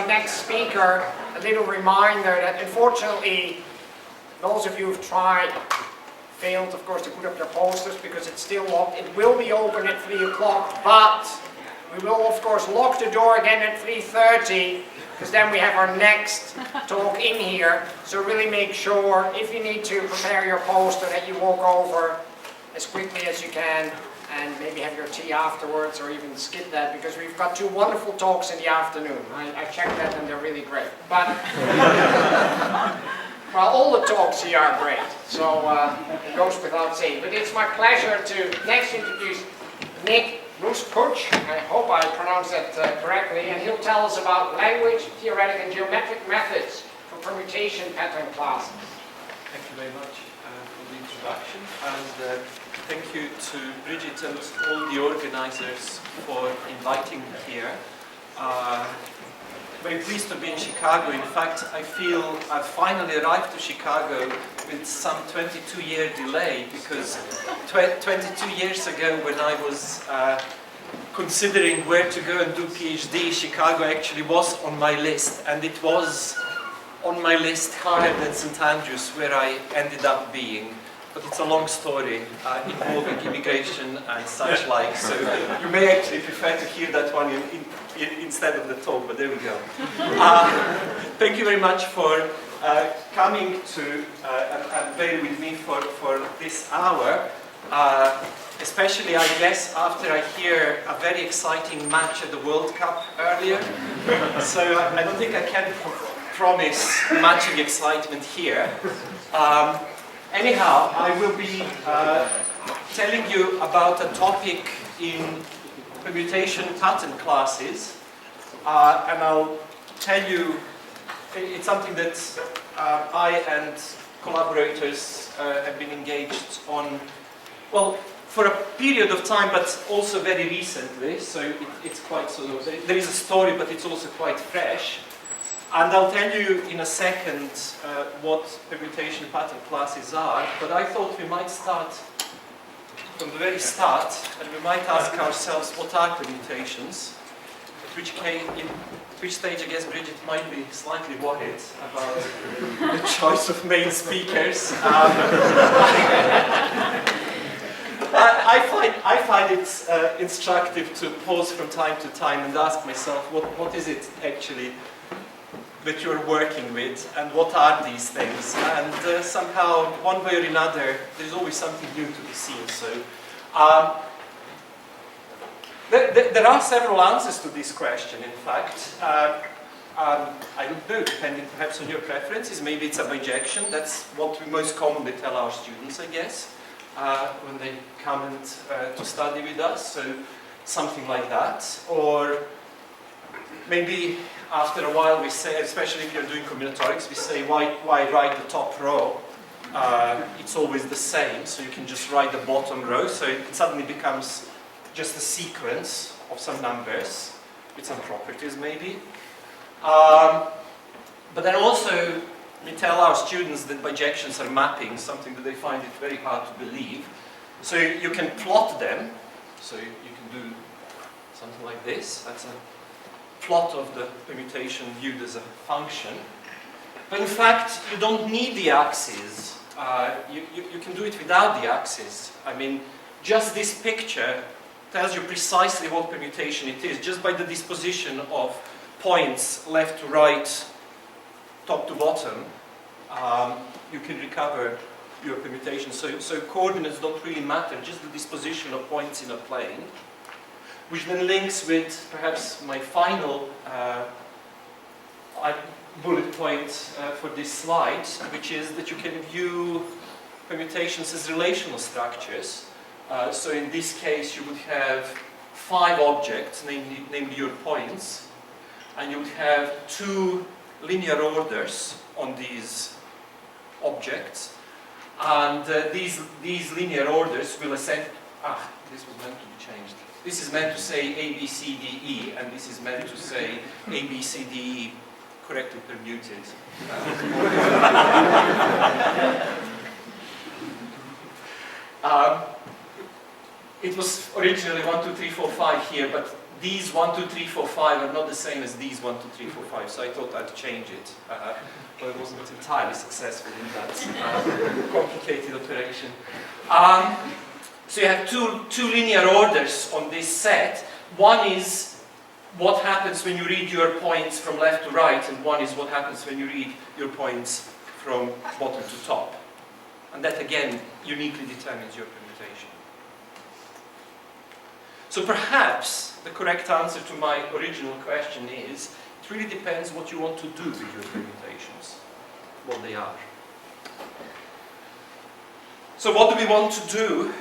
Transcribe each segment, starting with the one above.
next speaker, a little reminder that unfortunately, those of you who've tried, failed of course to put up your posters because it's still locked. It will be open at 3 o'clock, but we will of course lock the door again at 3:30 because then we have our next talk in here. So really make sure, if you need to prepare your poster, that you walk over as quickly as you can and maybe have your tea afterwards, or even skip that, because we've got 2 wonderful talks in the afternoon. I checked that and they're really great. But well, all the talks here are great, so it goes without saying. But it's my pleasure to next introduce Nik Ruškuc. I hope I pronounced that correctly, and he'll tell us about language, theoretic and geometric methods for permutation pattern classes. Thank you very much for the introduction, and thank you to Bridget and all the organizers for inviting me here. Very pleased to be in Chicago. In fact, I feel I've finally arrived to Chicago with some 22-year delay, because 22 years ago, when I was considering where to go and do PhD, Chicago actually was on my list, and it was on my list higher than St. Andrews, where I ended up being. But it's a long story involving immigration and such like, so you may actually prefer to hear that one instead of the talk, but there we go. Thank you very much for coming to and bear with me for this hour, especially I guess after I hear a very exciting match at the World Cup earlier. So I don't think I can promise matching excitement here. Anyhow, I will be telling you about a topic in permutation pattern classes, and I'll tell you, it's something that I and collaborators have been engaged on, well, for a period of time, but also very recently, so it's quite sort of, there is a story, but it's also quite fresh. And I'll tell you in a second what permutation pattern classes are, but I thought we might start from the very start, and we might ask ourselves, what are permutations? In which stage, I guess, Bridget might be slightly worried about the choice of main speakers. I find it instructive to pause from time to time and ask myself, what is it actually that you're working with, and what are these things? And somehow, one way or another, there's always something new to be seen. So, there are several answers to this question, in fact. I don't know, depending perhaps on your preferences. Maybe it's a bijection. That's what we most commonly tell our students, I guess, when they come and to study with us. So, something like that. Or maybe after a while we say, especially if you're doing combinatorics, we say, why write the top row? It's always the same, so you can just write the bottom row, so it suddenly becomes just a sequence of some numbers, with some properties maybe. But then also, we tell our students that bijections are mapping, something that they find it very hard to believe. So you can plot them, so you can do something like this. That's a plot of the permutation viewed as a function. But in fact, you don't need the axes. You can do it without the axes. I mean, just this picture tells you precisely what permutation it is, just by the disposition of points left to right, top to bottom. You can recover your permutation. So coordinates don't really matter, just the disposition of points in a plane, which then links with perhaps my final bullet point for this slide, which is that you can view permutations as relational structures. So in this case, you would have 5 objects, namely your points, and you would have 2 linear orders on these objects, and these linear orders will ascend. This was meant to be changed. This is meant to say A, B, C, D, E, and this is meant to say A, B, C, D, E, correctly permuted. It was originally 1, 2, 3, 4, 5 here, but these 1, 2, 3, 4, 5 are not the same as these 1, 2, 3, 4, 5, so I thought I'd change it. But I wasn't entirely successful in that complicated operation. So you have two linear orders on this set. One is what happens when you read your points from left to right, and one is what happens when you read your points from bottom to top. And that again uniquely determines your permutation. So perhaps the correct answer to my original question is, it really depends what you want to do with your permutations, what they are. So what do we want to do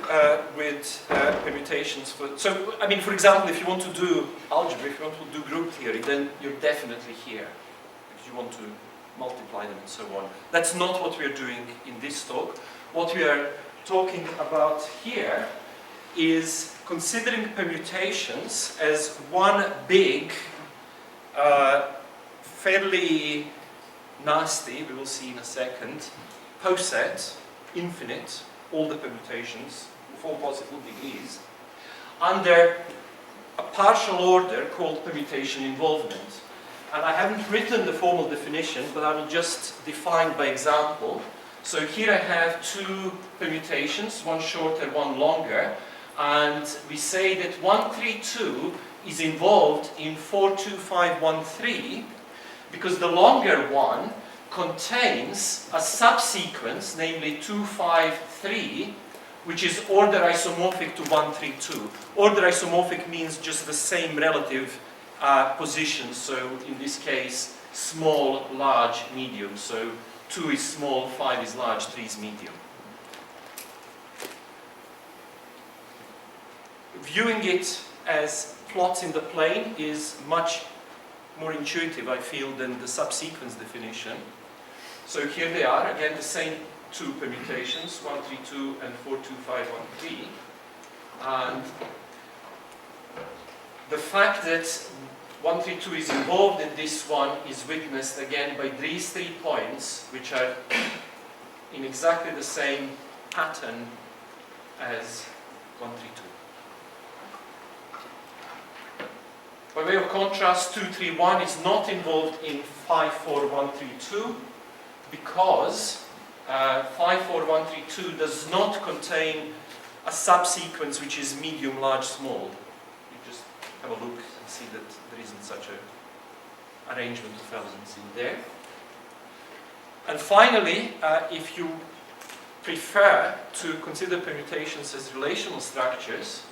with permutations? So, I mean, for example, if you want to do algebra, if you want to do group theory, then you're definitely here, because you want to multiply them and so on. That's not what we are doing in this talk. What we are talking about here is considering permutations as one big, fairly nasty, we will see in a second, poset, infinite, all the permutations of all possible degrees, under a partial order called permutation involvement. And I haven't written the formal definition, but I will just define by example. So here I have two permutations, one shorter, one longer, and we say that 132 is involved in 42513 because the longer one contains a subsequence, namely 253, which is order isomorphic to 132. Order isomorphic means just the same relative positions, so in this case, small, large, medium. So 2 is small, 5 is large, 3 is medium. Viewing it as plots in the plane is much more intuitive, I feel, than the subsequence definition. So here they are, again the same two permutations, 132 and 42513. And the fact that 132 is involved in this one is witnessed again by these 3 points, which are in exactly the same pattern as 132. By way of contrast, 231 is not involved in 54132 because 54132 does not contain a subsequence which is medium, large, small. You just have a look and see that there isn't such an arrangement of elements in there. And finally, if you prefer to consider permutations as relational structures,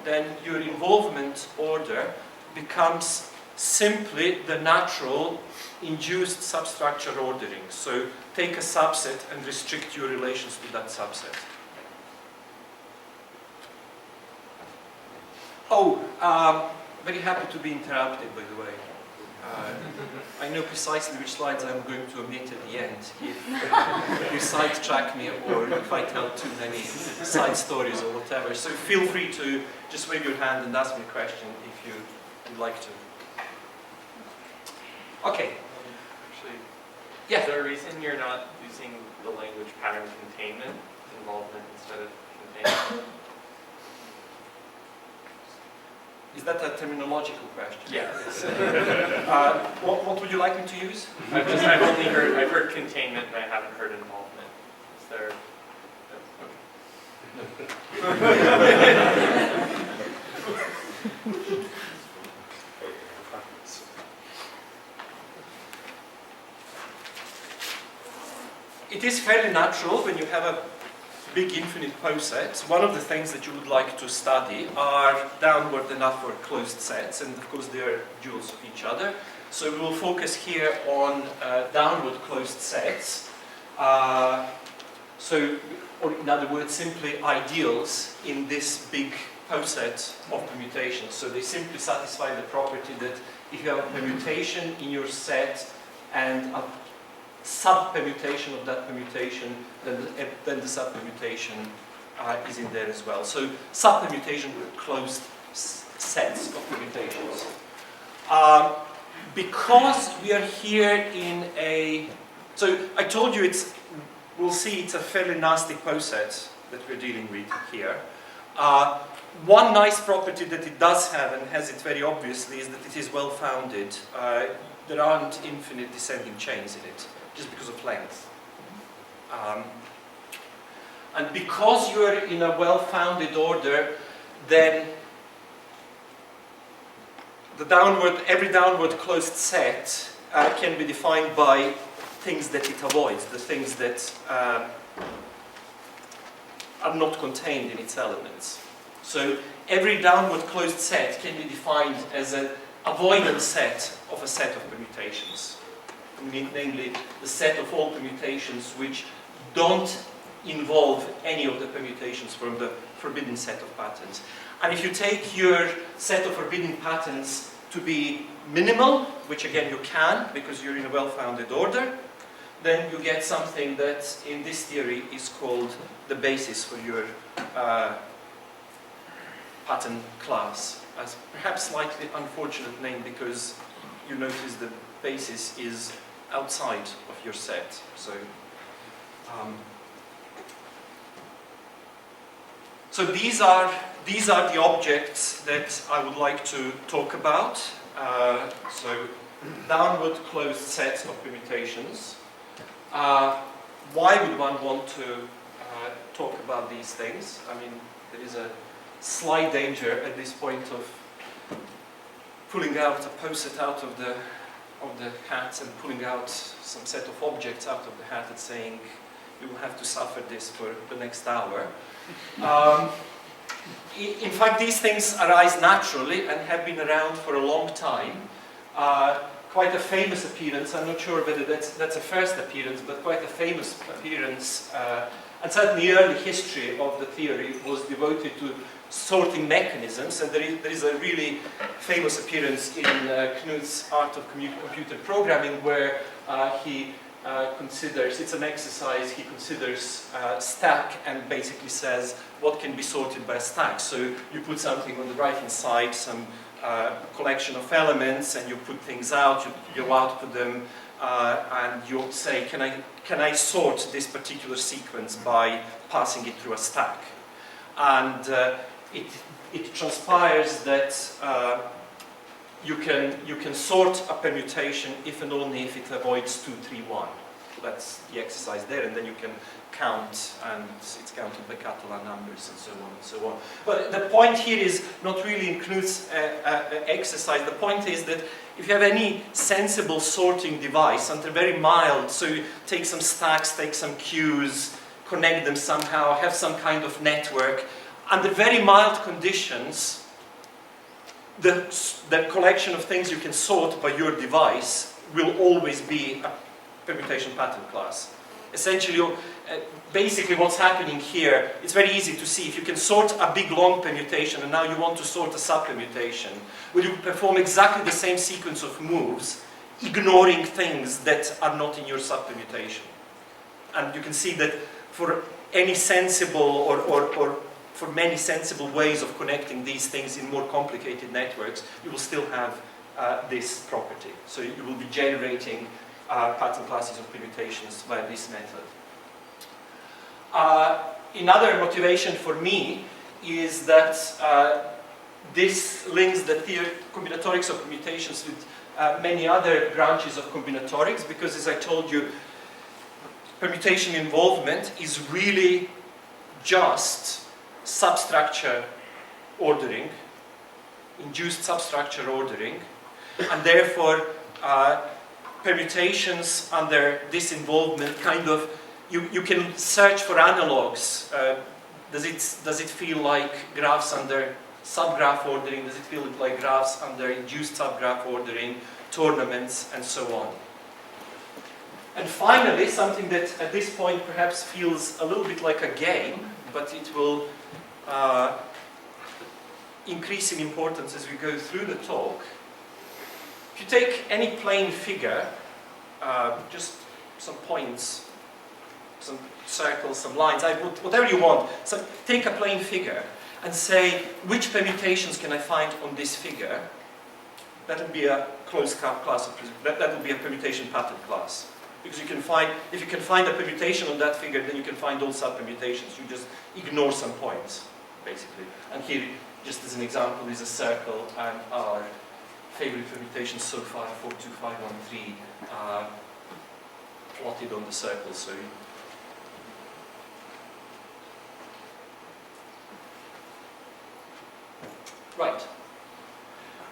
then your involvement order becomes simply the natural induced substructure ordering. So take a subset and restrict your relations to that subset. Oh, very happy to be interrupted, by the way. I know precisely which slides I'm going to omit at the end if you sidetrack me or if I tell too many side stories or whatever. So feel free to just wave your hand and ask me a question if you would like to. Okay. Actually, Yeah. is there a reason you're not using the language pattern containment involvement instead of containment? Is that a terminological question? Yeah. What would you like me to use? I've heard containment, but I haven't heard involvement. Is there? It is fairly natural when you have a big infinite poset. One of the things that you would like to study are downward and upward closed sets, and of course they are duals of each other. So we will focus here on downward closed sets. So, or in other words, simply ideals in this big poset of permutations. So they simply satisfy the property that if you have a permutation in your set and a sub-permutation of that permutation, then the sub-permutation is in there as well. So sub-permutation with closed sets of permutations. Because we are here in a... So I told you we'll see it's a fairly nasty poset that we're dealing with here. one nice property that it does have, and has it very obviously, is that it is well-founded. There aren't infinite descending chains in it, just because of length. And because you're in a well-founded order, then every downward closed set can be defined by things that it avoids, the things that are not contained in its elements. So every downward closed set can be defined as an avoidance set of a set of permutations. Namely, the set of all permutations which don't involve any of the permutations from the forbidden set of patterns. And if you take your set of forbidden patterns to be minimal, which again you can because you're in a well-founded order, then you get something that in this theory is called the basis for your pattern class. As perhaps slightly unfortunate name because you notice the basis is outside of your set. So these are the objects that I would like to talk about. So downward closed sets of permutations. Why would one want to talk about these things? I mean, there is a slight danger at this point of pulling out a post-it out of the hat and pulling out some set of objects out of the hat and saying, you will have to suffer this for the next hour. In fact, these things arise naturally and have been around for a long time. Quite a famous appearance, I'm not sure whether that's a first appearance, but quite a famous appearance, and certainly early history of the theory was devoted to sorting mechanisms, and there is a really famous appearance in Knud's Art of Computer Programming where he considers, it's an exercise, he considers stack and basically says what can be sorted by a stack. So you put something on the right hand side, some collection of elements, and you put things out, you output them, and you say, can I sort this particular sequence by passing it through a stack? And it transpires that you can sort a permutation if and only if it avoids 2, 3, 1. That's the exercise there, and then you can count, and it's counted by Catalan numbers and so on and so on. But the point here is not really in Knud's exercise. The point is that if you have any sensible sorting device, and they're very mild, so you take some stacks, take some queues, connect them somehow, have some kind of network, under very mild conditions, the collection of things you can sort by your device will always be a permutation pattern class. Essentially, basically what's happening here, it's very easy to see. If you can sort a big long permutation and now you want to sort a subpermutation, will you perform exactly the same sequence of moves, ignoring things that are not in your subpermutation? And you can see that for any sensible or for many sensible ways of connecting these things in more complicated networks, you will still have this property. So you will be generating pattern classes of permutations by this method. Another motivation for me is that this links the combinatorics of permutations with many other branches of combinatorics, because as I told you, permutation involvement is really just substructure ordering, induced substructure ordering, and therefore permutations under this involvement kind of, you can search for analogs. Does it feel like graphs under subgraph ordering? Does it feel like graphs under induced subgraph ordering, tournaments, and so on? And finally, something that at this point perhaps feels a little bit like a game, but it will increase in importance as we go through the talk. If you take any plane figure, just some points, some circles, some lines, whatever you want, so take a plane figure and say, which permutations can I find on this figure? That would be a closed class that would be a permutation pattern class. Because you can find, if you can find a permutation on that figure, then you can find all sub-permutations. You just ignore some points. basically. And here, just as an example, is a circle and our favorite permutations so far, 42513, plotted on the circle. So right.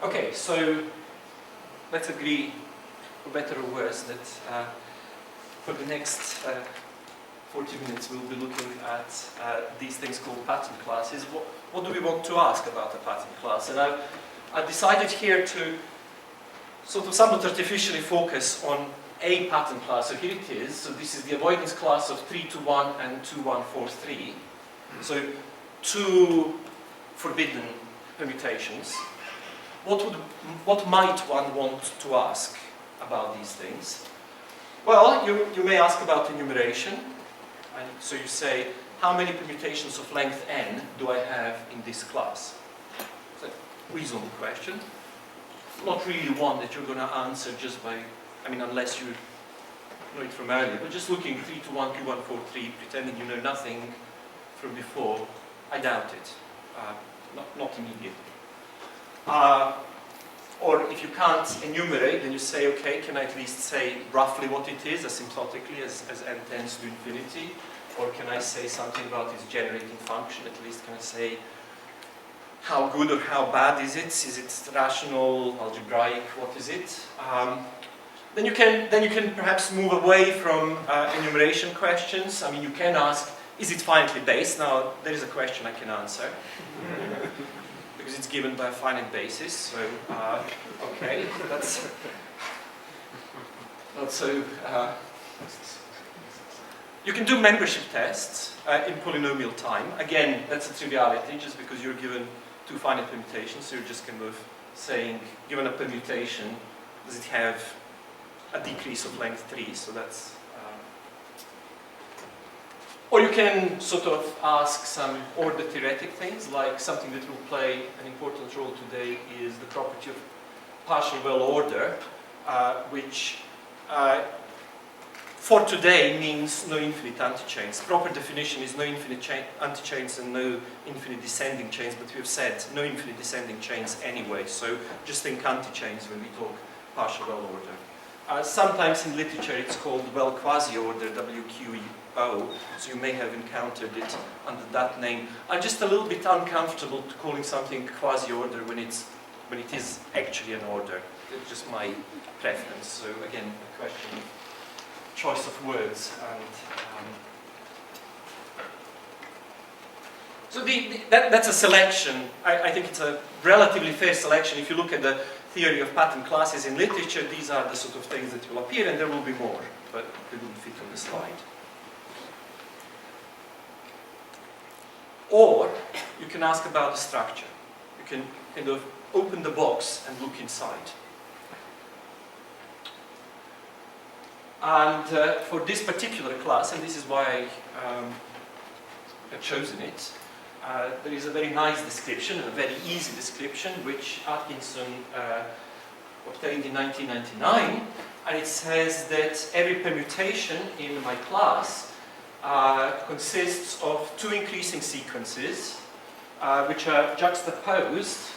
Okay, so let's agree, for better or worse, that for the next 40 minutes we'll be looking at these things called pattern classes. What do we want to ask about a pattern class? And I've decided here to sort of somewhat artificially focus on a pattern class. So here it is. So this is the avoidance class of 321 and 2143. So two forbidden permutations. What might one want to ask about these things? Well, you may ask about enumeration. And so you say, how many permutations of length n do I have in this class? It's a reasonable question. Not really one that you're going to answer just by, I mean, unless you know it from earlier, but just looking 321, 2143, pretending you know nothing from before, I doubt it. Not immediately. Or if you can't enumerate, then you say, okay, can I at least say roughly what it is, asymptotically, as n tends to infinity? Or can I say something about its generating function? At least can I say how good or how bad is it? Is it rational, algebraic? What is it? Then you can perhaps move away from enumeration questions. I mean, you can ask, is it finitely based? Now, there is a question I can answer. Because it's given by a finite basis, so okay, that's not so. You can do membership tests in polynomial time. Again, that's a triviality, just because you're given two finite permutations, so you're just kind of saying, given a permutation, does it have a decrease of length 3? So that's. Or you can sort of ask some order theoretic things, like something that will play an important role today is the property of partial well order, which for today means no infinite antichains. Proper definition is no infinite antichains and no infinite descending chains, but we've said no infinite descending chains anyway, so just think antichains when we talk partial well order. Sometimes in literature it's called well quasi-order, WQO, so you may have encountered it under that name. I'm just a little bit uncomfortable to calling something quasi-order when it is actually an order. It's just my preference. So again, a question of choice of words. And so that's a selection. I think it's a relatively fair selection. If you look at the theory of pattern classes in literature, these are the sort of things that will appear, and there will be more, but they wouldn't fit on the slide. Or you can ask about the structure. You can kind of open the box and look inside. And for this particular class, and this is why I've chosen it, there is a very nice description, a very easy description, which Atkinson obtained in 1999, and it says that every permutation in my class consists of two increasing sequences, which are juxtaposed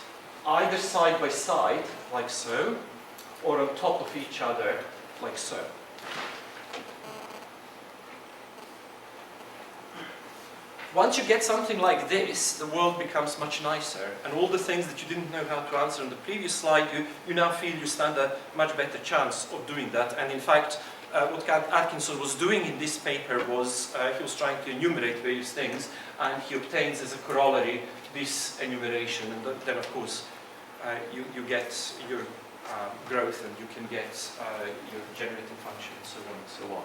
either side by side, like so, or on top of each other, like so. Once you get something like this, the world becomes much nicer, and all the things that you didn't know how to answer on the previous slide, you now feel you stand a much better chance of doing that. And in fact, what Atkinson was doing in this paper was he was trying to enumerate various things, and he obtains as a corollary this enumeration, and then of course you get your growth, and you can get your generating function, and so on and so on.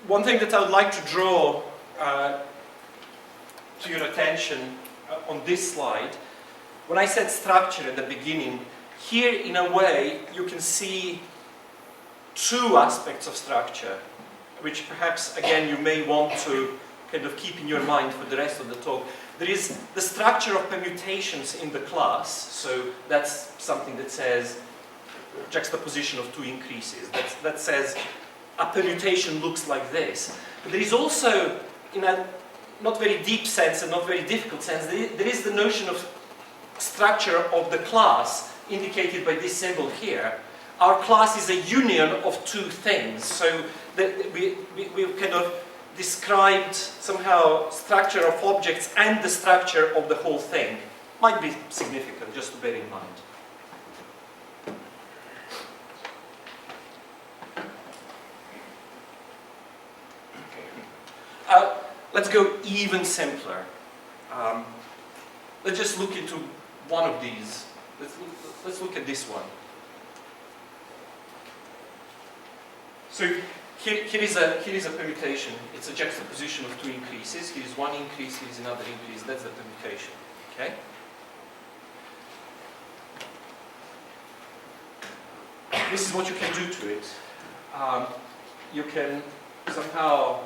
One thing that I would like to draw to your attention on this slide, when I said structure at the beginning, here in a way you can see two aspects of structure, which perhaps again you may want to kind of keep in your mind for the rest of the talk. There is the structure of permutations in the class, so that's something that says juxtaposition of two increases. That says a permutation looks like this. But there is also, in a not very deep sense and not very difficult sense, there is the notion of structure of the class indicated by this symbol here. Our class is a union of two things. So we've kind of described somehow structure of objects and the structure of the whole thing. Might be significant, just to bear in mind. Let's go even simpler. Let's just look into one of these. Let's look at this one. So here is a permutation. It's a juxtaposition of two increases. Here is one increase, here is another increase. That's the permutation. Okay? This is what you can do to it. You can somehow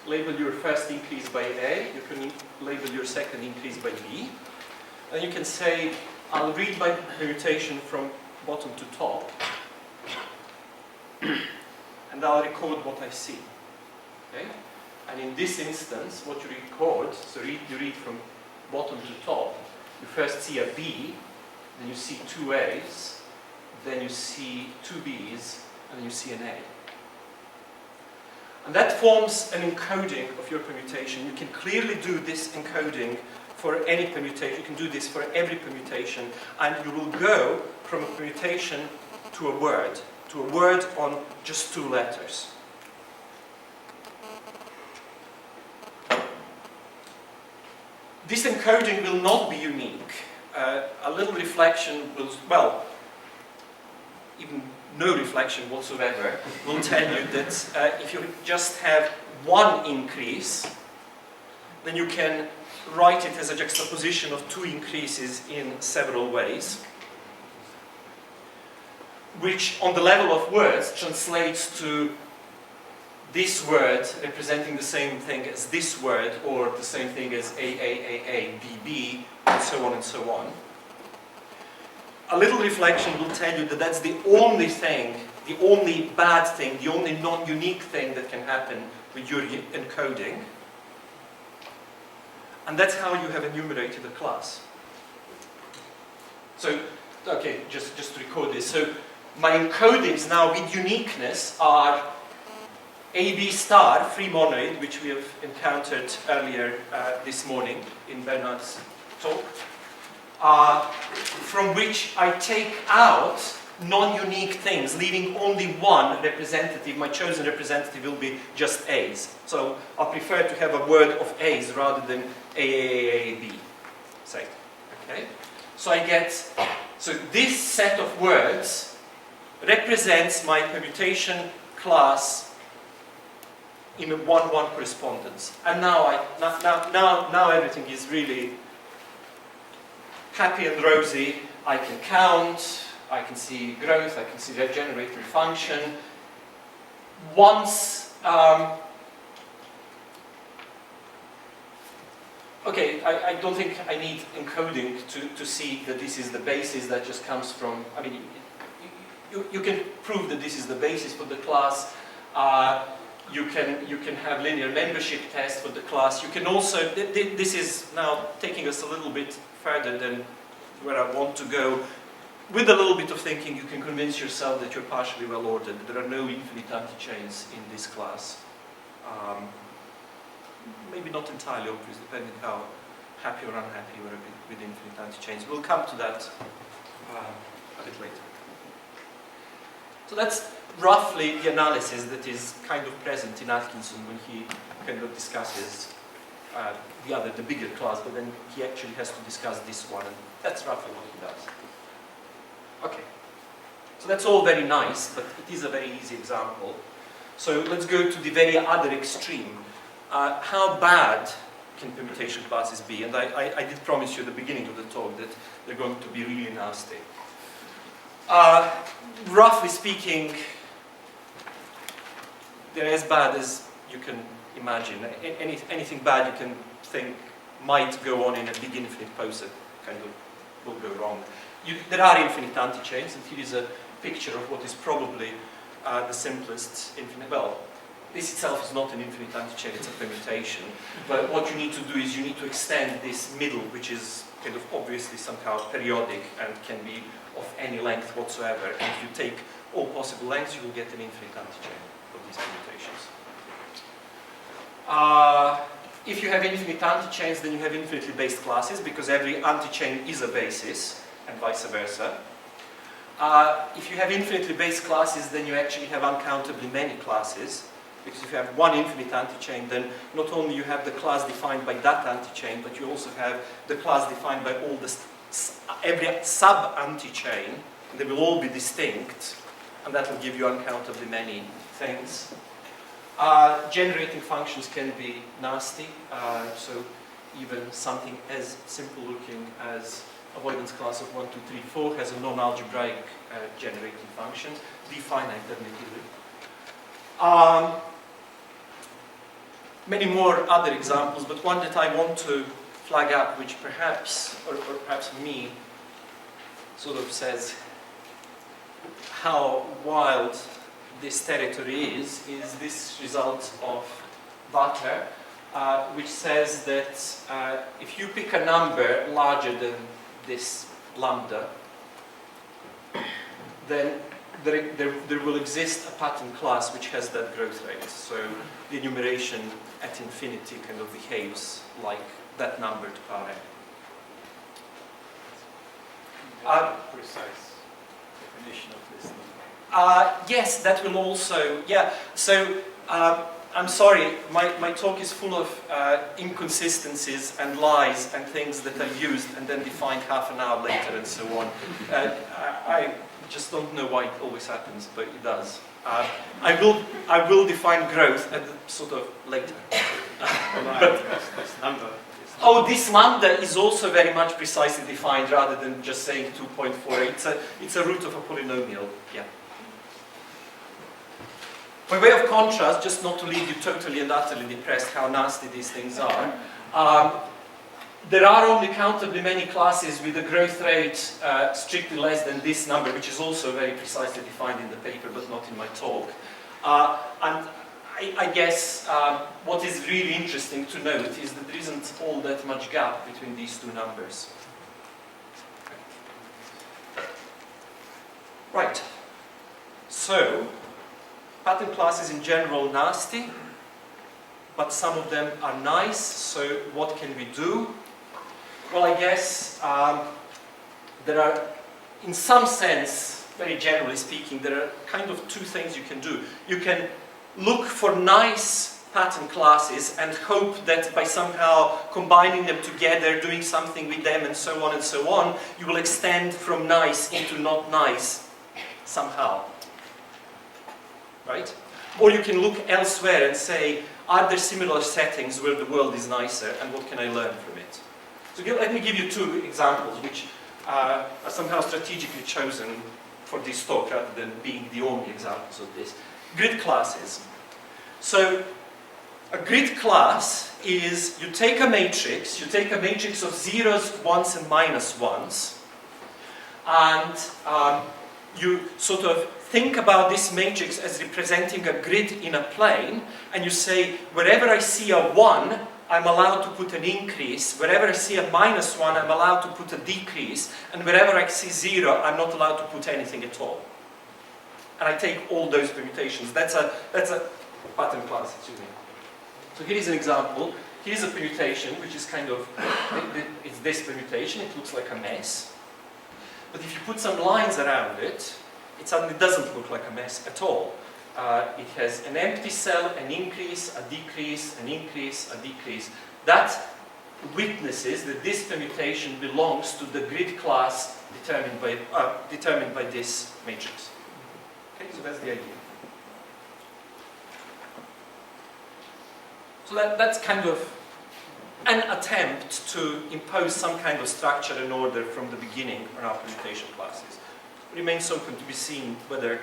label your first increase by A, you can label your second increase by B, and you can say, I'll read my permutation from bottom to top, and I'll record what I see. Okay? And in this instance, what you record, so you read from bottom to top, you first see a B, then you see two A's, then you see two B's, and then you see an A. And that forms an encoding of your permutation. You can clearly do this encoding for any permutation. You can do this for every permutation, and you will go from a permutation to a word on just two letters. This encoding will not be unique. A little reflection will, well, even no reflection whatsoever, will tell you that if you just have one increase, then you can write it as a juxtaposition of two increases in several ways, which on the level of words translates to this word representing the same thing as this word, or the same thing as A, B, and so on and so on. A little reflection will tell you that that's the only thing, the only bad thing, the only non-unique thing that can happen with your encoding. And that's how you have enumerated a class. So, okay, just to record this. So, my encodings now with uniqueness are AB star, free monoid, which we have encountered earlier this morning in Bernard's talk. From which I take out non-unique things, leaving only one representative. My chosen representative will be just A's. So I prefer to have a word of A's rather than AAAAB, say. Okay? So I get, so this set of words represents my permutation class in a 1-1 correspondence. And now everything is really happy and rosy. I can count, I can see growth, I can see the generatory function. Once, okay, I don't think I need encoding to see that this is the basis that just comes from, I mean, you can prove that this is the basis for the class. You can have linear membership tests for the class. You can also, this is now taking us a little bit further than where I want to go. With a little bit of thinking, you can convince yourself that you're partially well ordered. There are no infinite anti-chains in this class. Maybe not entirely obvious, depending how happy or unhappy you are with infinite anti-chains. We'll come to that a bit later. So that's roughly the analysis that is kind of present in Atkinson when he kind of discusses the bigger class, but then he actually has to discuss this one, and that's roughly what he does. Okay, so that's all very nice, but it is a very easy example. So let's go to the very other extreme. How bad can permutation classes be? And I did promise you at the beginning of the talk that they're going to be really nasty. Roughly speaking, they're as bad as you can imagine. Anything bad you can think might go on in a big infinite process kind of will go wrong. There are infinite anti-chains, and here is a picture of what is probably the simplest infinite. Well, this itself is not an infinite antichain, it's a permutation. But what you need to do is you need to extend this middle, which is kind of obviously somehow periodic and can be of any length whatsoever. And if you take all possible lengths, you will get an infinite antichain of these permutations. If you have infinite antichains, then you have infinitely based classes, because every antichain is a basis, and vice versa. If you have infinitely based classes, then you actually have uncountably many classes, because if you have one infinite antichain, then not only you have the class defined by that antichain, but you also have the class defined by all the every sub-antichain, and they will all be distinct, and that will give you uncountably many things. Generating functions can be nasty, so even something as simple looking as avoidance class of 1, 2, 3, 4 has a non-algebraic generating function, definite admittedly. Many more other examples, but one that I want to flag up, which perhaps, or perhaps me, sort of says how wild this territory is this result of Vater, which says that if you pick a number larger than this lambda, then there will exist a pattern class which has that growth rate. So the enumeration at infinity kind of behaves like that number to power n. Precise definition of this number. Yes, that will also, yeah. So I'm sorry, my talk is full of inconsistencies and lies and things that are used and then defined half an hour later and so on. I just don't know why it always happens, but it does. I will define growth at the sort of later. But, this number. oh, this lambda is also very much precisely defined rather than just saying 2.48. It's a root of a polynomial. Yeah. By way of contrast, just not to leave you totally and utterly depressed how nasty these things are, there are only countably many classes with a growth rate strictly less than this number, which is also very precisely defined in the paper, but not in my talk. And I guess what is really interesting to note is that there isn't all that much gap between these two numbers. Right. So, pattern classes in general nasty, but some of them are nice. So what can we do? Well, I guess there are, in some sense, very generally speaking, there are kind of two things you can do. You can look for nice pattern classes and hope that by somehow combining them together, doing something with them and so on, you will extend from nice into not nice somehow. Right? Or you can look elsewhere and say, are there similar settings where the world is nicer and what can I learn from it? So let me give you two examples which are somehow strategically chosen for this talk rather than being the only examples of this. Grid classes. So a grid class is you take a matrix of zeros, ones and minus ones, and you sort of think about this matrix as representing a grid in a plane, and you say, wherever I see a 1, I'm allowed to put an increase. Wherever I see a minus 1, I'm allowed to put a decrease. And wherever I see 0, I'm not allowed to put anything at all. And I take all those permutations. That's a pattern class, excuse me. So here is an example. Here's a permutation, which is kind of, it's this permutation. It looks like a mess. But if you put some lines around it, it suddenly doesn't look like a mess at all. It has an empty cell, an increase, a decrease, an increase, a decrease. That witnesses that this permutation belongs to the grid class determined by this matrix. Okay, so that's the idea. So that's kind of an attempt to impose some kind of structure and order from the beginning on our permutation classes. It remains open to be seen whether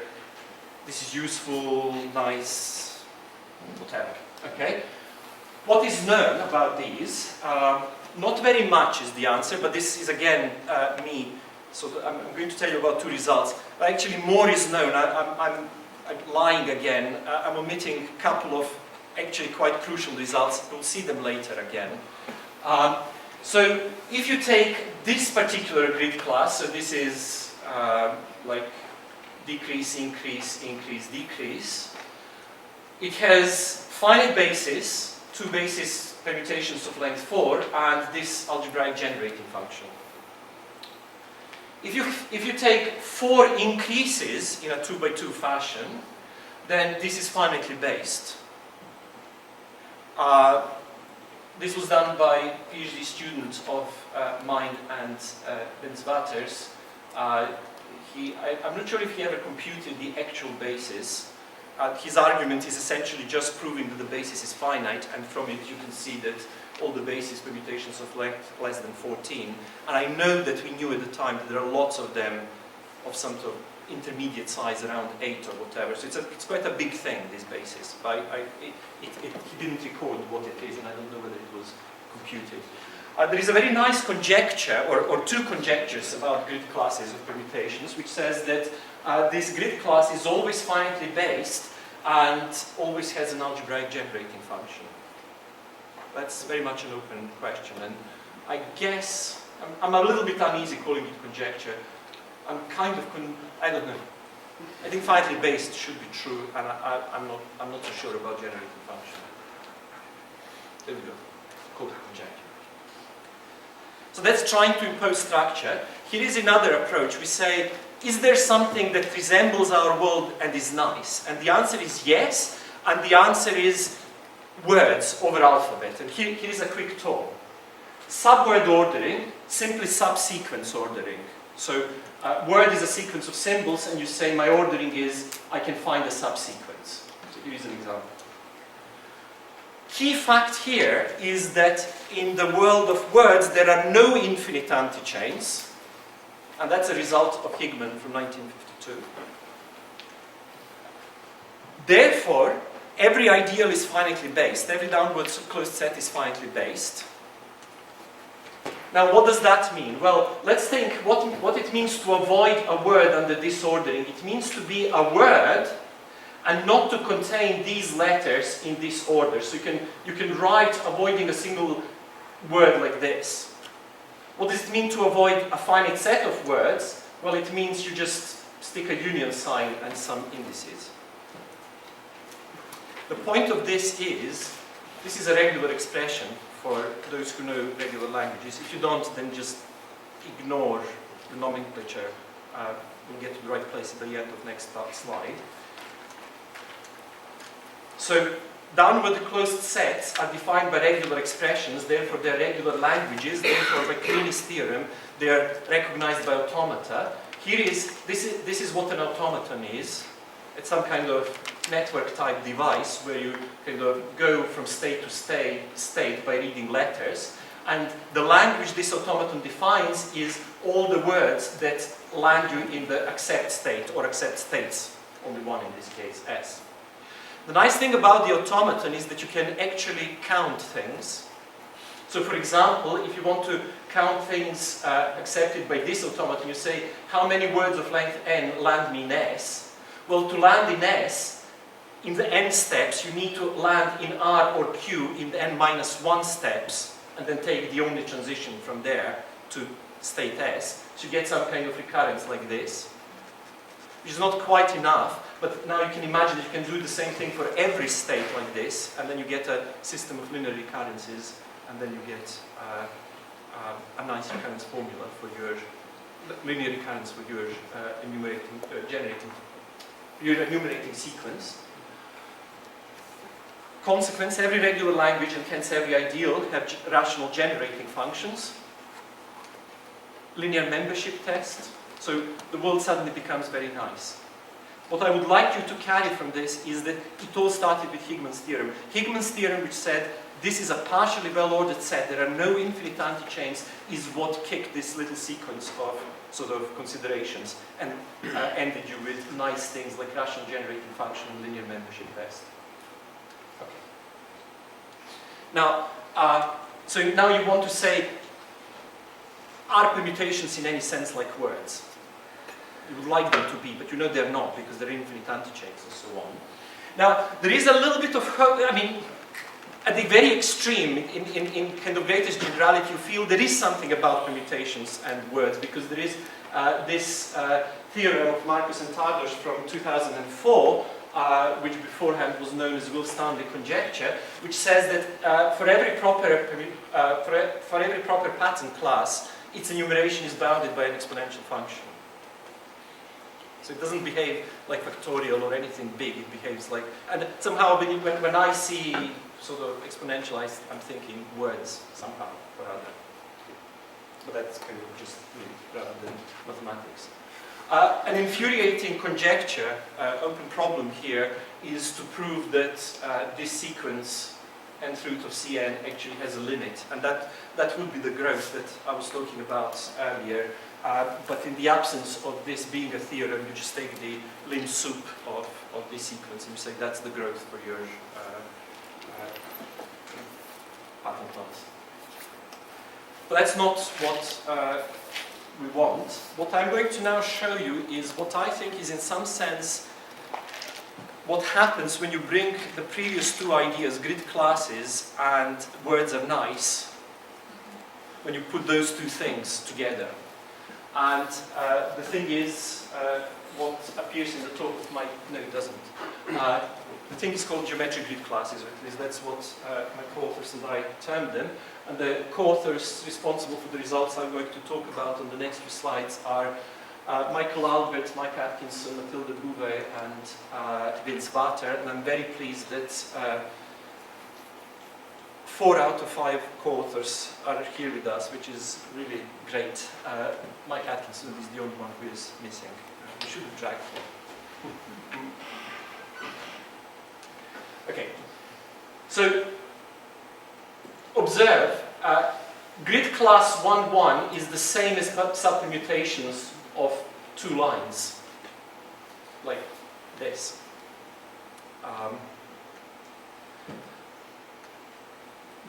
this is useful, nice, whatever. Okay? What is known about these? Not very much is the answer, but this is again me. So I'm going to tell you about two results. But actually, more is known. I'm I'm lying again. I'm omitting a couple of actually quite crucial results. We'll see them later again. So if you take this particular grid class, so this is like decrease, increase, increase, decrease. It has finite basis, two basis permutations of length 4, and this algebraic generating function. If you take 4 increases in a 2 by 2 fashion, then this is finitely based. This was done by PhD students of mine and Ben Zwater's. I'm not sure if he ever computed the actual basis. His argument is essentially just proving that the basis is finite, and from it you can see that all the basis permutations of length less than 14. And I know that we knew at the time that there are lots of them of some sort of intermediate size, around 8 or whatever. So it's quite a big thing, this basis. He didn't record what it is, and I don't know whether it was computed. There is a very nice conjecture, or two conjectures about grid classes of permutations, which says that this grid class is always finitely based and always has an algebraic generating function. That's very much an open question, and I guess I'm a little bit uneasy calling it conjecture. I'm kind of, I don't know. I think finitely based should be true, and I'm not so sure about generating function. There we go. Call it conjecture. So that's trying to impose structure. Here is another approach. We say, is there something that resembles our world and is nice? And the answer is yes, and the answer is words over alphabet. And here is a quick talk. Subword ordering, simply subsequence ordering. So word is a sequence of symbols, and you say my ordering is I can find a subsequence. So here is an example. Key fact here is that in the world of words there are no infinite antichains, and that's a result of Higman from 1952. Therefore, every ideal is finitely based. Every downward closed set is finitely based. Now, what does that mean? Well, let's think what it means to avoid a word under this ordering. It means to be a word and not to contain these letters in this order. So you can write avoiding a single word like this. What does it mean to avoid a finite set of words? Well, it means you just stick a union sign and some indices. The point of this is a regular expression for those who know regular languages. If you don't, then just ignore the nomenclature. We'll get to the right place at the end of next slide. So, downward closed sets are defined by regular expressions, therefore they're regular languages, therefore by Kleene's theorem they're recognized by automata. This is what an automaton is. It's some kind of network type device where you kind of go from state to state by reading letters, and the language this automaton defines is all the words that land you in the accept state, or accept states, only one in this case, S. The nice thing about the automaton is that you can actually count things. So for example, if you want to count things accepted by this automaton, you say, how many words of length n land me in S? Well, to land in S, in the n steps, you need to land in R or Q in the n-1 steps, and then take the only transition from there to state S. So you get some kind of recurrence like this, which is not quite enough. But now you can imagine that you can do the same thing for every state like this, and then you get a system of linear recurrences, and then you get a nice recurrence formula for your linear recurrence for your enumerating sequence. Consequence, every regular language and hence every ideal have rational generating functions. Linear membership test. So the world suddenly becomes very nice. What I would like you to carry from this is that it all started with Higman's theorem. Higman's theorem, which said this is a partially well-ordered set, there are no infinite antichains, is what kicked this little sequence of sort of considerations and ended you with nice things like rational generating function and linear membership test. Okay. Now, so now you want to say, are permutations in any sense like words? You would like them to be, but you know they're not because they're infinite antichains and so on. Now, there is a little bit of hope, I mean, at the very extreme, in kind of greatest generality, you feel there is something about permutations and words, because there is this theorem of Marcus and Tadeusz from 2004, which beforehand was known as Will-Stanley conjecture, which says that for every proper pattern class, its enumeration is bounded by an exponential function. So it doesn't behave like factorial or anything big. It behaves like, and somehow when I see sort of exponential, I'm thinking words somehow or other. But that's kind of just me rather than mathematics. An infuriating conjecture, open problem here, is to prove that this sequence nth root of Cn actually has a limit, and that would be the growth that I was talking about earlier. But in the absence of this being a theorem, you just take the lim sup of this sequence and you say that's the growth for your pattern class. But that's not what we want. What I'm going to now show you is what I think is in some sense what happens when you bring the previous two ideas, grid classes and words are nice, when you put those two things together. And the thing is, what appears in the talk of my, no it doesn't. The thing is called geometric grid classes, or at least that's what my co-authors and I termed them. And the co-authors responsible for the results I'm going to talk about on the next few slides are Michael Albert, Mike Atkinson, Mathilde Bouvet, and Vince Vater. And I'm very pleased that 4 out of 5 co-authors are here with us, which is really great. Mike Atkinson is the only one who is missing. We should have dragged him. Okay, so observe, grid class 1,1 is the same as subpermutations of 2 lines, like this.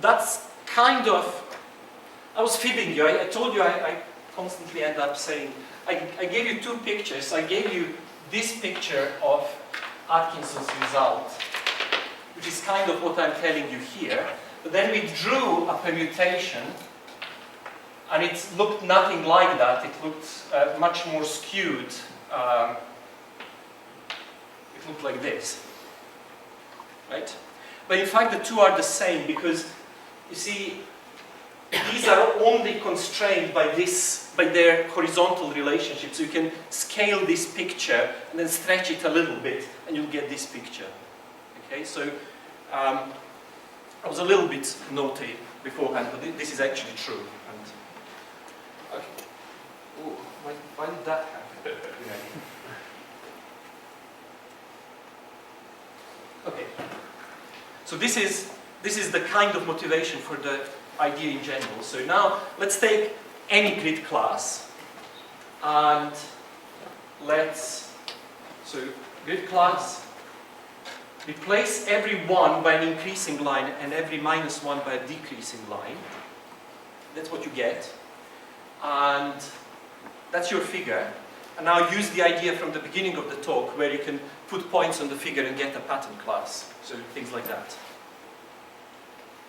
That's kind of, I was fibbing you, I told you I constantly end up saying, I gave you 2 pictures. I gave you this picture of Atkinson's result, which is kind of what I'm telling you here. But then we drew a permutation, and it looked nothing like that. It looked much more skewed. It looked like this, right? But in fact, the two are the same because, you see, these are only constrained by their horizontal relationship. So you can scale this picture and then stretch it a little bit, and you'll get this picture. Okay, so I was a little bit naughty beforehand, but this is actually true. And, okay. Ooh, why did that happen? Okay. So this is the kind of motivation for the idea in general. So now let's take any grid class and so grid class, replace every 1 by an increasing line and every -1 by a decreasing line. That's what you get. And that's your figure. And now use the idea from the beginning of the talk where you can put points on the figure and get a pattern class. So things like that.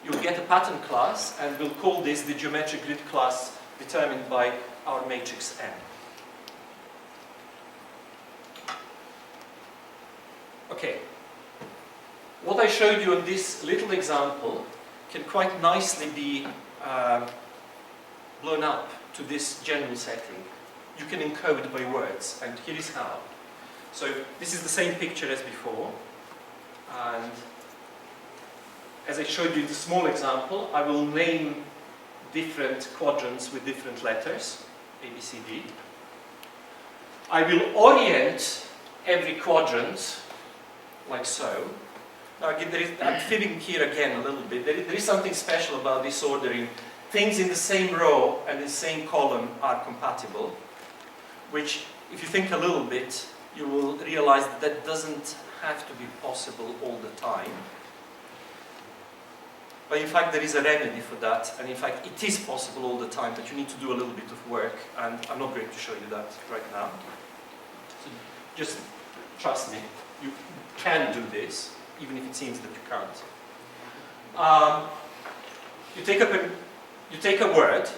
You'll get a pattern class, and we'll call this the geometric grid class determined by our matrix M. Okay. What I showed you in this little example can quite nicely be blown up to this general setting. You can encode by words, and here is how. So this is the same picture as before, and as I showed you in the small example, I will name different quadrants with different letters, A, B, C, D. I will orient every quadrant like so. Now again, I'm fibbing here again a little bit. There is something special about this ordering. Things in the same row and the same column are compatible, which, if you think a little bit, you will realize that that doesn't have to be possible all the time. But in fact, there is a remedy for that, and in fact, it is possible all the time, but you need to do a little bit of work, and I'm not going to show you that right now. Just trust me, you can do this, even if it seems that you can't. You take a word.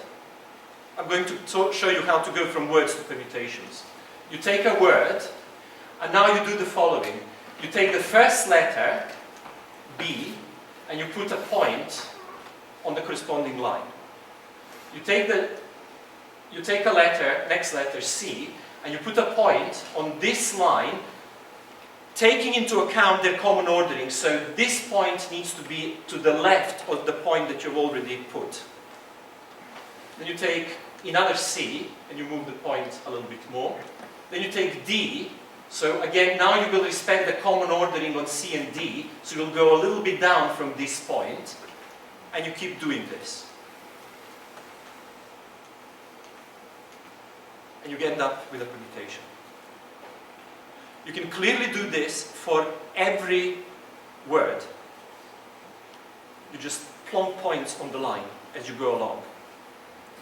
I'm going to show you how to go from words to permutations. You take a word, and now you do the following. You take the first letter, B, and you put a point on the corresponding line. You take a letter, next letter, C, and you put a point on this line, taking into account their common ordering. So this point needs to be to the left of the point that you've already put. Then you take another C, and you move the point a little bit more. Then you take D. So again, now you will respect the common ordering on C and D. So you'll go a little bit down from this point, and you keep doing this. And you end up with a permutation. You can clearly do this for every word. You just plonk points on the line as you go along.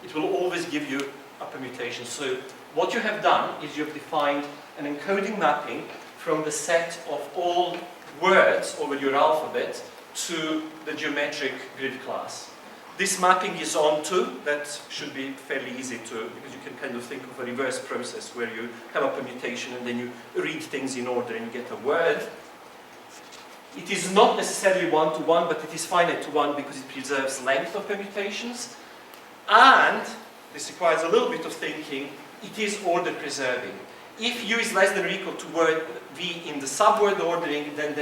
It will always give you a permutation. So what you have done is you have defined an encoding mapping from the set of all words over your alphabet to the geometric grid class. This mapping is onto, that should be fairly easy to, because you can kind of think of a reverse process where you have a permutation and then you read things in order and you get a word. It is not necessarily one-to-one, but it is finite to one because it preserves length of permutations. And, this requires a little bit of thinking, it is order preserving. If U is less than or equal to word V in the subword ordering, then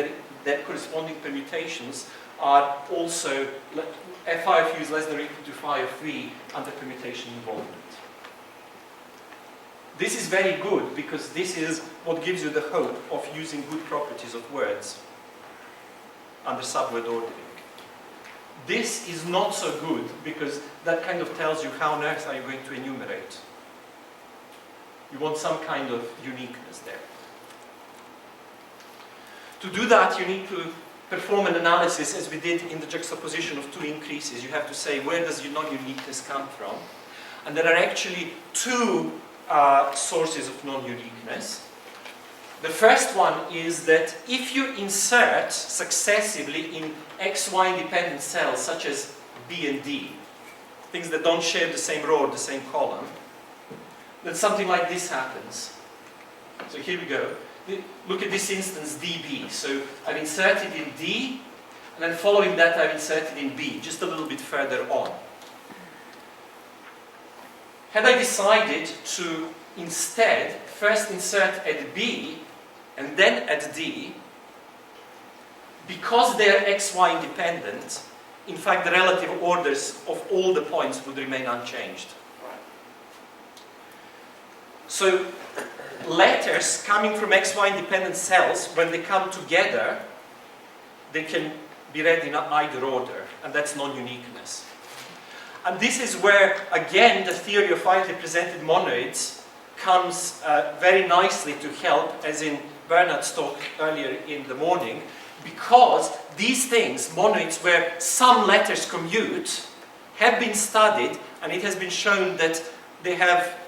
the corresponding permutations are also phi of U is less than or equal to phi of V under permutation involvement. This is very good because this is what gives you the hope of using good properties of words under subword ordering. This is not so good because that kind of tells you how on earth are you going to enumerate. You want some kind of uniqueness there. To do that, you need to perform an analysis as we did in the juxtaposition of two increases. You have to say, where does your non-uniqueness come from? And there are actually two sources of non-uniqueness. The first one is that if you insert successively in X, Y independent cells, such as B and D, things that don't share the same row or the same column, then something like this happens. So here we go. Look at this instance, DB. So I've inserted in D, and then following that I've inserted in B, just a little bit further on. Had I decided to instead first insert at B and then at D, because they are XY independent, in fact the relative orders of all the points would remain unchanged. So letters coming from XY independent cells, when they come together, they can be read in either order, and that's non-uniqueness. And this is where, again, the theory of finitely presented monoids comes very nicely to help, as in Bernard's talk earlier in the morning, because these things, monoids where some letters commute, have been studied, and it has been shown that they have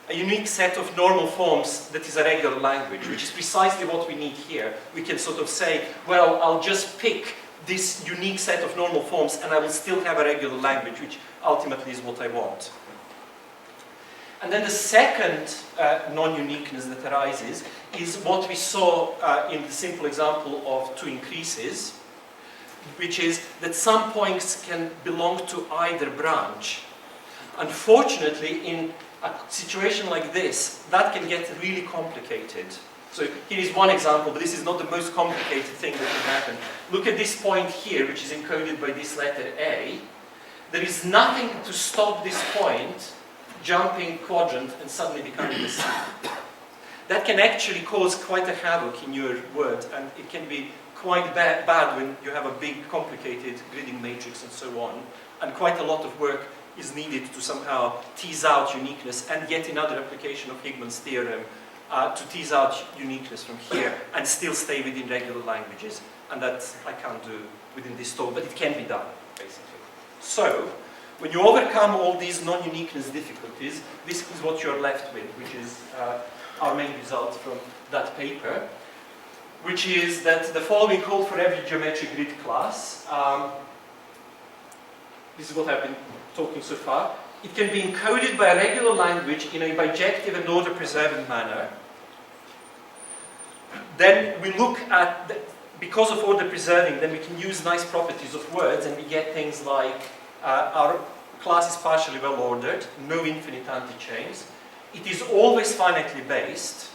a unique set of normal forms that is a regular language, which is precisely what we need here. We can sort of say, well, I'll just pick this unique set of normal forms and I will still have a regular language, which ultimately is what I want. And then the second non-uniqueness that arises is what we saw in the simple example of two increases, which is that some points can belong to either branch. Unfortunately, in a situation like this, that can get really complicated. So here is one example, but this is not the most complicated thing that can happen. Look at this point here, which is encoded by this letter A. There is nothing to stop this point jumping quadrant and suddenly becoming a C. That can actually cause quite a havoc in your word, and it can be quite bad when you have a big, complicated gridding matrix and so on, and quite a lot of work is needed to somehow tease out uniqueness, and yet another application of Higman's theorem to tease out uniqueness from here and still stay within regular languages. And that I can't do within this talk, but it can be done, basically. So, when you overcome all these non-uniqueness difficulties, this is what you're left with, which is our main result from that paper, which is that the following hold for every geometric grid class. This is what I've been talking so far. It can be encoded by a regular language in a bijective and order-preserving manner. Then we look at, because of order preserving, then we can use nice properties of words, and we get things like our class is partially well ordered, no infinite anti-chains, it is always finitely based,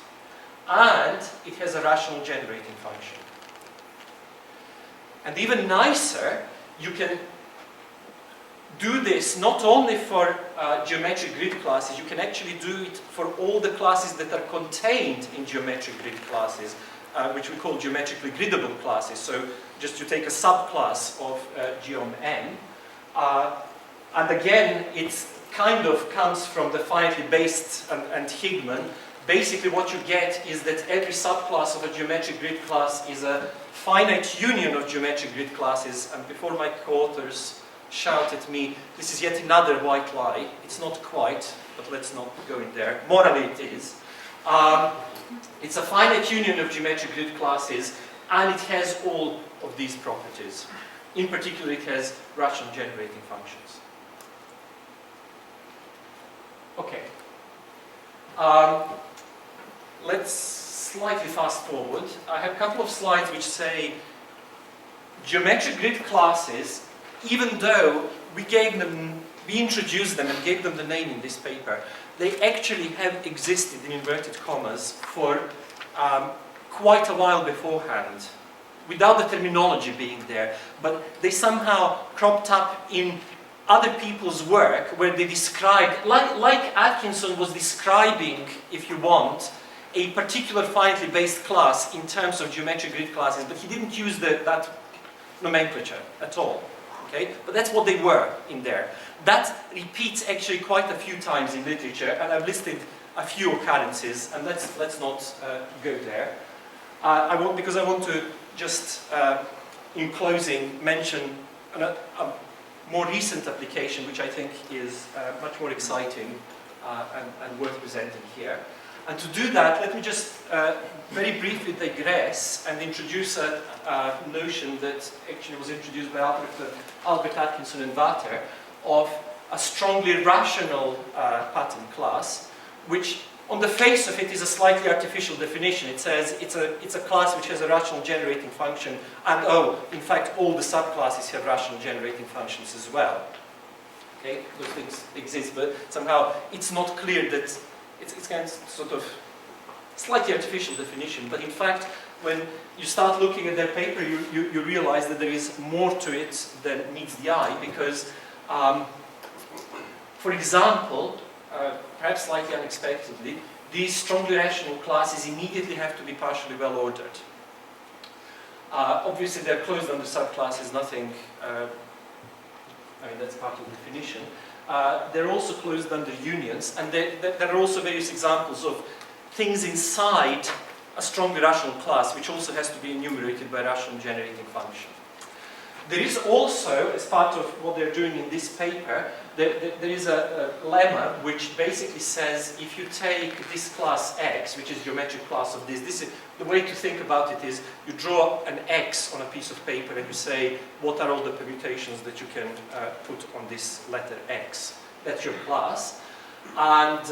and it has a rational generating function. And even nicer, you can do this not only for geometric grid classes, you can actually do it for all the classes that are contained in geometric grid classes, which we call geometrically griddable classes. So just you take a subclass of geom M, and again, it kind of comes from the finitely based and Higman. Basically what you get is that every subclass of a geometric grid class is a finite union of geometric grid classes, and before my co-authors shout at me, this is yet another white lie. It's not quite, but let's not go in there. Morally it is. It's a finite union of geometric grid classes, and it has all of these properties. In particular, it has rational generating functions. Okay. Let's slightly fast forward. I have a couple of slides which say geometric grid classes, even though we introduced them and gave them the name in this paper, they actually have existed in inverted commas for quite a while beforehand, without the terminology being there, but they somehow cropped up in other people's work where they described, like Atkinson was describing, if you want, a particular finitely based class in terms of geometric grid classes, but he didn't use that nomenclature at all. Okay? But that's what they were in there. That repeats actually quite a few times in literature, and I've listed a few occurrences, and let's not go there. Because I want to just, in closing, mention a more recent application, which I think is much more exciting and worth presenting here. And to do that, let me just very briefly digress and introduce a notion that actually was introduced by Albert Atkinson and Vater of a strongly rational pattern class, which on the face of it is a slightly artificial definition. It says it's a class which has a rational generating function, and in fact all the subclasses have rational generating functions as well. Okay, those things exist, but somehow it's not clear that it's kind of sort of slightly artificial definition, but in fact when you start looking at their paper you realize that there is more to it than meets the eye, because for example, perhaps slightly unexpectedly, these strongly rational classes immediately have to be partially well ordered. Obviously they're closed under subclasses, nothing, I mean that's part of the definition. They're also closed under unions, and there are also various examples of things inside a strongly rational class which also has to be enumerated by rational generating function. There is also, as part of what they're doing in this paper, there is a lemma which basically says if you take this class X, which is geometric class of this is, the way to think about it is you draw an X on a piece of paper and you say what are all the permutations that you can put on this letter X. That's your class. And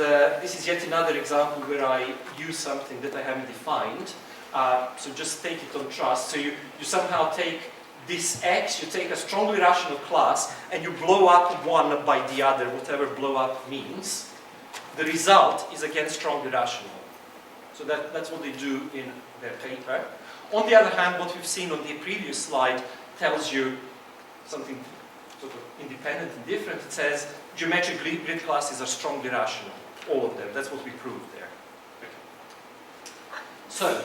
this is yet another example where I use something that I haven't defined. So just take it on trust. So you somehow take this X, you take a strongly rational class and you blow up one by the other, whatever blow up means. The result is again strongly rational. So that's what they do in their paper. On the other hand, what we've seen on the previous slide tells you something sort of independent and different. It says geometric grid classes are strongly rational, all of them. That's what we proved there. Okay. So,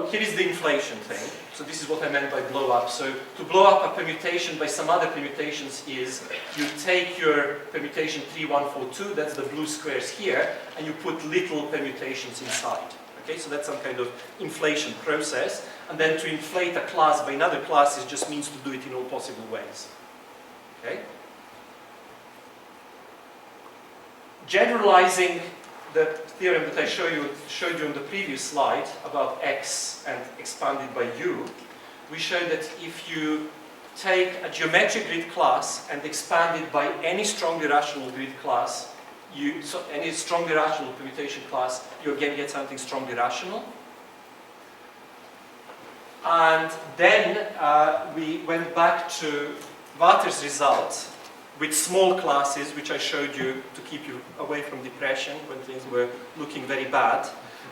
here is the inflation thing. So this is what I meant by blow up. So to blow up a permutation by some other permutations is you take your permutation 3142, that's the blue squares here, and you put little permutations inside. Okay, so that's some kind of inflation process. And then to inflate a class by another class just means to do it in all possible ways. Okay? Generalizing the theorem that I showed you on the previous slide about x and expanded by u, we showed that if you take a geometric grid class and expand it by any strongly rational grid class, any strongly rational permutation class, you again get something strongly rational. And then we went back to Vater's result with small classes, which I showed you to keep you away from depression when things were looking very bad,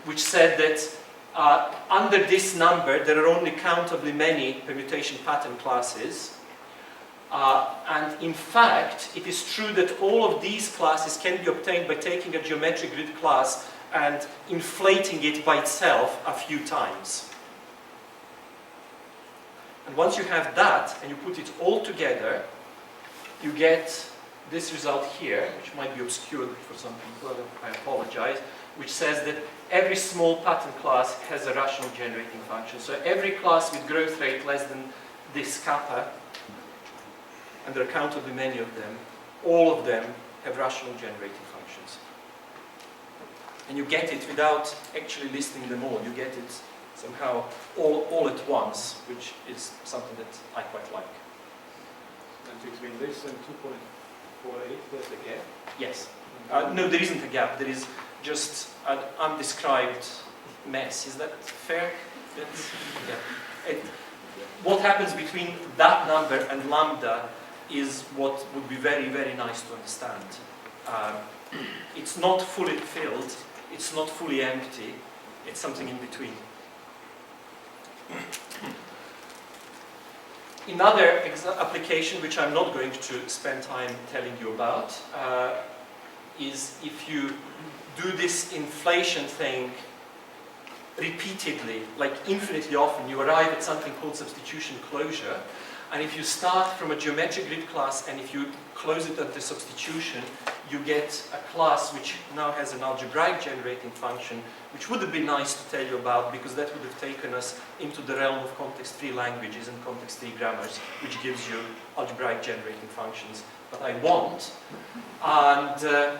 which said that under this number there are only countably many permutation pattern classes. And in fact, it is true that all of these classes can be obtained by taking a geometric grid class and inflating it by itself a few times. And once you have that, and you put it all together, you get this result here, which might be obscured for some people, I apologize, which says that every small pattern class has a rational generating function. So every class with growth rate less than this kappa, and there are countably many of them, all of them have rational generating functions. And you get it without actually listing them all. You get it somehow all at once, which is something that I quite like. And between this and 2.48, there's a gap? Yes. No, there isn't a gap. There is just an undescribed mess. Is that fair? Yeah. What happens between that number and lambda is what would be very, very nice to understand. It's not fully filled. It's not fully empty. It's something in between. Another application, which I'm not going to spend time telling you about, is if you do this inflation thing repeatedly, like infinitely often, you arrive at something called substitution closure. And if you start from a geometric grid class and if you close it at the substitution, you get a class which now has an algebraic generating function, which would have been nice to tell you about because that would have taken us into the realm of context-free languages and context-free grammars, which gives you algebraic generating functions. But I won't. And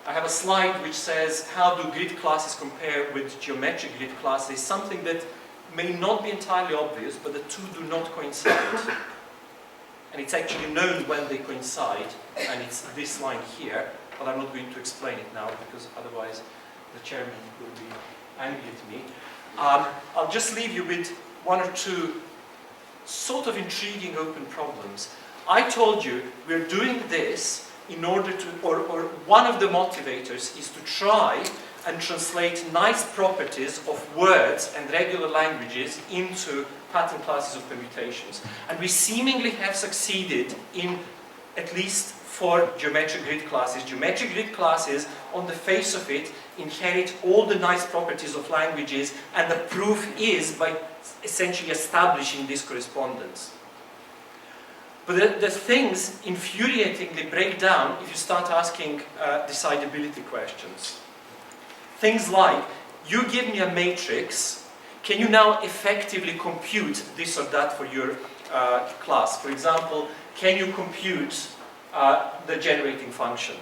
I have a slide which says how do grid classes compare with geometric grid classes, something that may not be entirely obvious, but the two do not coincide. And it's actually known when they coincide, and it's this line here, but I'm not going to explain it now because otherwise the chairman will be angry at me. I'll just leave you with one or two sort of intriguing open problems. I told you we're doing this in order to, or one of the motivators is to try and translate nice properties of words and regular languages into pattern classes of permutations. And we seemingly have succeeded in at least 4 geometric grid classes. Geometric grid classes, on the face of it, inherit all the nice properties of languages, and the proof is by essentially establishing this correspondence. But the things infuriatingly break down if you start asking decidability questions. Things like, you give me a matrix, can you now effectively compute this or that for your class? For example, can you compute the generating function?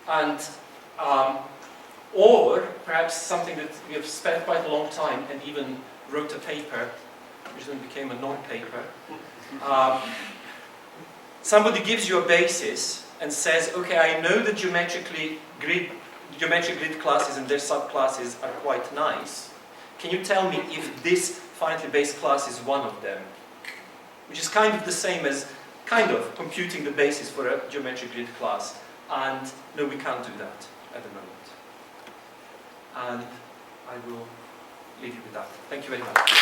And, or perhaps something that we have spent quite a long time and even wrote a paper, which then became a non-paper. Somebody gives you a basis and says, okay, I know that geometric grid classes and their subclasses are quite nice. Can you tell me if this finitely based class is one of them? Which is kind of the same as computing the basis for a geometric grid class. And no, we can't do that at the moment. And I will leave you with that. Thank you very much.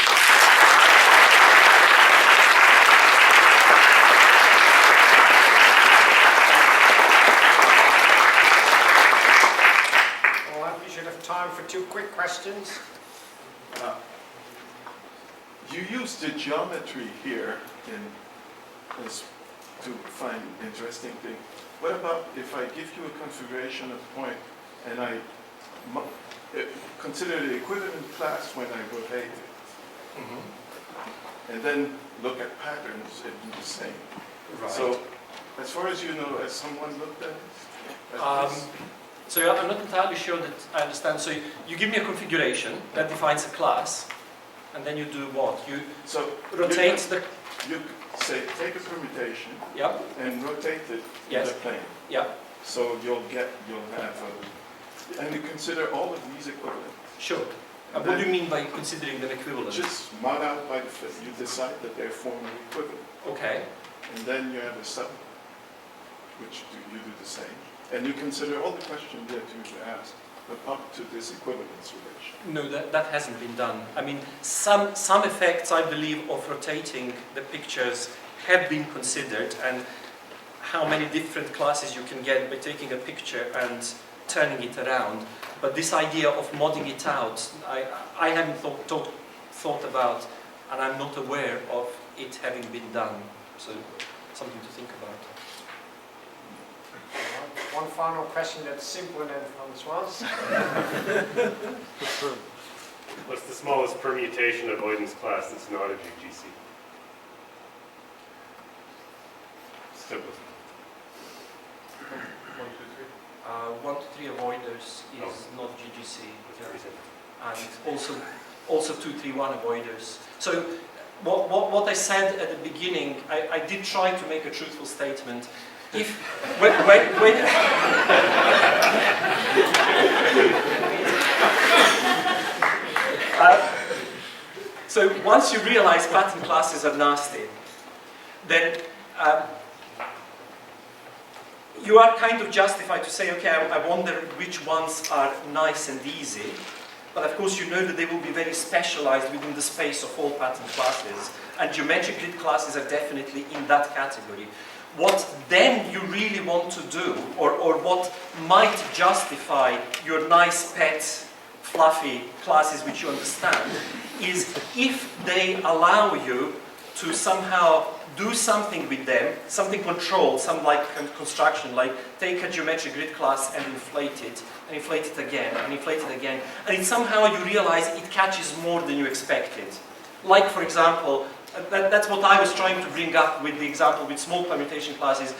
Time for 2 quick questions. You used the geometry here to find interesting thing. What about if I give you a configuration of point and I consider the equivalent class when I rotate it, and then look at patterns, it would be the same. Right. So As far as you know, has someone looked at this? So yeah, I'm not entirely sure that I understand. So you give me a configuration that defines a class, and then you do what? You So rotate the... you say take a permutation Yeah, and rotate it Yes. in the plane. yeah, So you'll have and you consider all of these equivalent. sure. What do you mean by considering them equivalent? Just mod out by the fit. You decide that they're formally equivalent. Okay, And then you have a sub, which you do the same. And you consider all the questions that you've asked, but up to this equivalence relation. no, that hasn't been done. I mean, some effects, I believe, of rotating the pictures have been considered, and how many different classes you can get by taking a picture and turning it around. But this idea of modding it out, I haven't thought about, and I'm not aware of it having been done. So, something to think about. One final question that's simpler than Francois. What's the smallest permutation avoidance class that's not a GGC? Simplest. 1 to 3 avoiders is not GGC. That's pretty simple. And also 231 avoiders. So what I said at the beginning, I did try to make a truthful statement. If so once you realize pattern classes are nasty, then you are kind of justified to say, okay, I wonder which ones are nice and easy. But of course you know that they will be very specialized within the space of all pattern classes. And geometric grid classes are definitely in that category. What then you really want to do, or what might justify your nice pet, fluffy classes which you understand, is if they allow you to somehow do something with them, something controlled, some like construction, like take a geometric grid class and inflate it again, and inflate it again, and it somehow you realize it catches more than you expected. Like, for example, that's what I was trying to bring up with the example with small permutation classes.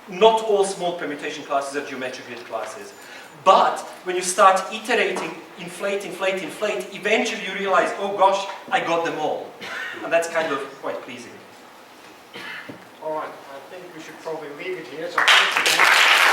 Not all small permutation classes are geometric grid classes. But when you start iterating, inflate, eventually you realize, oh gosh, I got them all. And that's kind of quite pleasing. All right, I think we should probably leave it here. So thanks again.